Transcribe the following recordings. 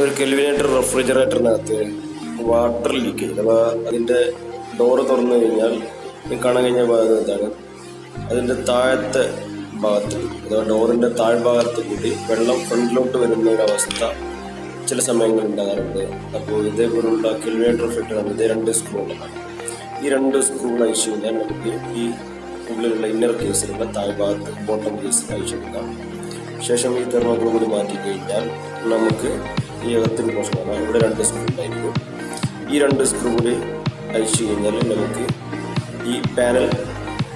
ഒരു Kelvinator റെഫ്രിജറേറ്ററിനകത്ത് water leakage അഥവാ അതിൻ്റെ ഡോറ് തുറന്നു കഴിഞ്ഞാൽ കാണാൻ കഴിഞ്ഞ ഭാഗം ഇതാണ്. അതിൻ്റെ താഴത്തെ ഭാഗത്ത് അഥവാ ഡോറിൻ്റെ താഴ്ഭാഗത്ത് കൂടി വെള്ളം ഫ്രണ്ടിലോട്ട് വരുന്ന ഒരവസ്ഥ ചില സമയങ്ങളിൽ ഉണ്ടാകാറുണ്ട്. അപ്പോൾ ഇതേപോലുള്ള കെൽവിനേറ്റർ ഫിൽറ്ററാണ്. ഇത് 2 സ്ക്രൂകളാണ്. ഈ 2 സ്ക്രൂകൾ അയച്ചു കഴിഞ്ഞാൽ നമുക്ക് ഈ ഉള്ളിലുള്ള ഇന്നർ കേസിലുള്ള താഴ്ഭാഗത്ത് ബോട്ടം കേസ് അയച്ചെടുക്കാം. ശേഷം ഈ തെർമോക്കോൾ കൂടി മാറ്റി കഴിഞ്ഞാൽ നമുക്ക് ഈ അകത്തൊരു പോർഷനാണ്. ഇവിടെ 2 സ്ക്രൂ ഉണ്ടായിരിക്കും. ഈ 2 സ്ക്രൂ കൂടി അയച്ചു കഴിഞ്ഞാൽ നമുക്ക് ഈ പാനൽ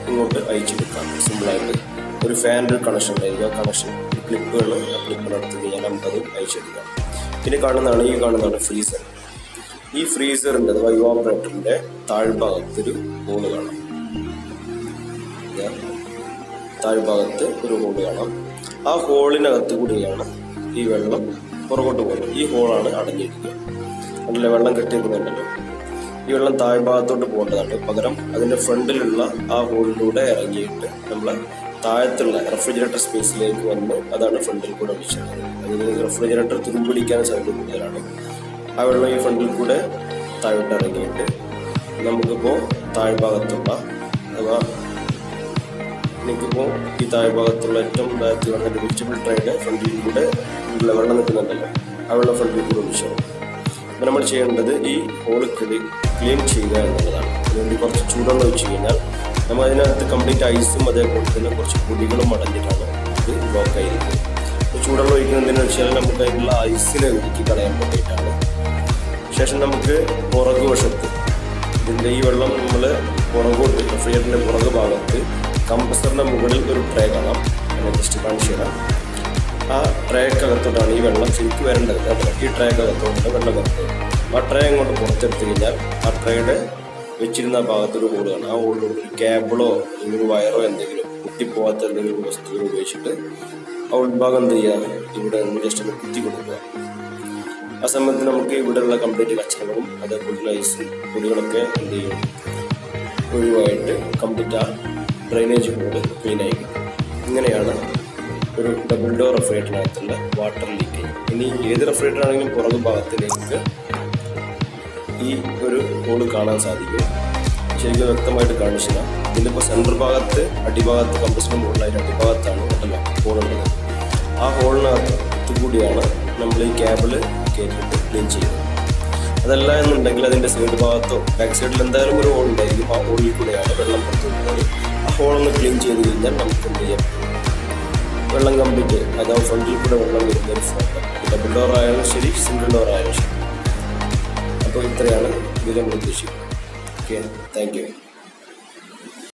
ഇങ്ങോട്ട് അയച്ചെടുക്കാം. സിമ്പിളായിട്ട് ഒരു ഫാനിൻ്റെ ഒരു കണക്ഷൻ ഉണ്ടായിരിക്കും. ആ കണക്ഷൻ ക്ലിപ്പുകൾ എടുത്ത് കഴിഞ്ഞാൽ നമുക്കത് അയച്ചെടുക്കാം. പിന്നെ കാണുന്നതാണ് ഫ്രീസർ. ഈ ഫ്രീസറിൻ്റെ അഥവാ ഇവാപറേറ്ററിൻ്റെ താഴ്ഭാഗത്തൊരു ഹോള് കാണാം. താഴ്ഭാഗത്ത് ഒരു ഹോള് കാണാം. ആ ഹോളിനകത്ത് കൂടിയാണ് ഈ വെള്ളം പുറകോട്ട് പോകുന്നത്. ഈ ഹോളാണ് അടഞ്ഞിരിക്കുക. അതിലെ വെള്ളം കെട്ടിയിരിക്കുന്നുണ്ടല്ലോ. ഈ വെള്ളം താഴ്ഭാഗത്തോട്ട് പോകേണ്ടതാണ്. പകരം അതിൻ്റെ ഫ്രണ്ടിലുള്ള ആ ഹോളിലൂടെ ഇറങ്ങിയിട്ട് നമ്മൾ താഴത്തുള്ള റെഫ്രിജറേറ്റർ സ്പേസിലേക്ക് വന്ന് അതാണ് ഫ്രണ്ടിൽ കൂടെ ഒഴിച്ചത്. അതിന് റെഫ്രിജറേറ്റർ തുരുമ്പിടിക്കാൻ സാധ്യത കൂടുതലാണ്. ആ വെള്ളം ഈ ഫ്രണ്ടിൽ കൂടെ താഴോട്ട് ഇറങ്ങിയിട്ട് നമുക്കിപ്പോൾ താഴ്ഭാഗത്തുള്ള അഥവാ എനിക്കിപ്പോൾ ഈ താഴ്ഭാഗത്തുള്ള ഏറ്റവും താഴത്ത് വരുന്ന വെജിറ്റബിൾ ട്രേയുടെ ഫ്രണ്ടിൽ കൂടെ വെള്ളം നിൽക്കുന്നുണ്ടല്ലോ. ആ വെള്ളം ഫ്രണ്ടിൽ കൂടെ ഒഴിച്ചു. അപ്പോൾ നമ്മൾ ചെയ്യേണ്ടത് ഈ ഹോള് ക്ലീൻ ചെയ്യുക എന്നുള്ളതാണ്. അതുകൊണ്ട് കുറച്ച് ചൂടുവെള്ളം ഒഴിച്ച് കഴിഞ്ഞാൽ നമ്മൾ അതിനകത്ത് കംപ്ലീറ്റ് ഐസും അതേപോലെ തന്നെ കുറച്ച് പൊടികളും അടഞ്ഞിട്ടാണ് ഇത് ബ്ലോക്ക് ആയിരിക്കുന്നത്. അപ്പോൾ ചൂടുവെള്ളം ഒഴിക്കുന്നതെന്ന് വെച്ചാൽ നമുക്ക് അതിനുള്ള ഐസിനെ ഒതുക്കി കളയാൻ വേണ്ടിയിട്ടാണ്. ശേഷം നമുക്ക് പുറകു വശത്ത് ഇതിൻ്റെ ഈ വെള്ളം നമ്മൾ പുറകോട്ട് റെഫ്രിജറേറ്ററിൻ്റെ പുറകു ഭാഗത്ത് കംപ്രസറിൻ്റെ മുകളിൽ ഒരു ട്രേ കാണാം. ഞാൻ ജസ്റ്റ് കാണിച്ചു തരാം. ആ ട്രേക്കകത്തോട്ടാണ് ഈ വെള്ളം ശരിക്കും വരേണ്ടത്. ഈ ട്രേക്കകത്തോട്ടാണ് വെള്ളം വരുന്നത്. ആ ട്രേ അങ്ങോട്ട് പുറത്തെടുത്ത് കഴിഞ്ഞാൽ ആ ട്രേയുടെ വെച്ചിരുന്ന ഭാഗത്തൊരു ഹോൾ കാണാം. ആ ഹോളിലൂടെ ഒരു കേബിളോ അല്ലെങ്കിൽ ഒരു വയറോ എന്തെങ്കിലും കുത്തിപ്പോകാത്ത എന്തെങ്കിലും വസ്തുക്കൾ ഉപയോഗിച്ചിട്ട് ആ ഉൾഭാഗം എന്ത് ചെയ്യുക, ഇവിടെ നമ്മൾ ജസ്റ്റ് ഒന്ന് കുത്തി കൊടുക്കുക. ആ സമയത്ത് നമുക്ക് ഇവിടെയുള്ള കംപ്ലീറ്റ് കച്ചറകളും അതേപോലെ ഐസും പൊടികളൊക്കെ എന്ത് ചെയ്യും ഒഴിവായിട്ട് കംപ്ലീറ്റ് ആ ഡ്രെയിനേജ് ഹോള് ക്ലീൻ ആയി കിട്ടും. ഇങ്ങനെയാണ് ഒരു ഡബിൾ ഡോർ റെഫ്രിജറേറ്ററിനകത്തുള്ള വാട്ടർ ലീക്കേജ്. ഇനി ഏത് റെഫ്രിജറേറ്റർ ആണെങ്കിലും പുറകു ഭാഗത്തിലേക്ക് ഈ ഒരു ഹോള് കാണാൻ സാധിക്കും. ശരിക്കും വ്യക്തമായിട്ട് കാണിച്ചില്ല. ഇതിൻ്റെ ഇപ്പോൾ സെൻറ്റർ ഭാഗത്ത് അടിഭാഗത്ത് കംപ്രസറിന് മുകളിലായിട്ട് അടിഭാഗത്താണ് ഉണ്ടല്ലോ ഹോളുള്ളത്. ആ ഹോളിനകത്ത് കൂടിയാണ് നമ്മൾ ഈ കേബിള് കയറ്റിയിട്ട് ക്ലീൻ ചെയ്യുന്നത്. അതല്ല എന്നുണ്ടെങ്കിൽ അതിൻ്റെ സൈഡ് ഭാഗത്തോ ബാക്ക് സൈഡിൽ എന്തായാലും ഒരു ഹോൾ ഉണ്ടായിരിക്കും. ആ ഹോളിൽ കൂടെയാണ് വെള്ളം പുറത്തു പോകുന്നത്. ആ ഹോളൊന്ന് ക്ലീൻ ചെയ്ത് കഴിഞ്ഞാൽ നമുക്ക് എന്ത് ചെയ്യാം, വെള്ളം കംപ്ലീറ്റ് അതാവും ഫ്രണ്ടിൽ കൂടെ വെള്ളം വരുന്ന ഒരു ഫോട്ടോ. ഡബിൾ ഡോർ ആയാലും ശരി, സിംഗിൾ ഡോർ ആയാലും ശരി. അപ്പോൾ ഇത്രയാണ് ഇതിൽ നമ്മൾ ഉദ്ദേശിക്കുന്നത്. Okay, thank you.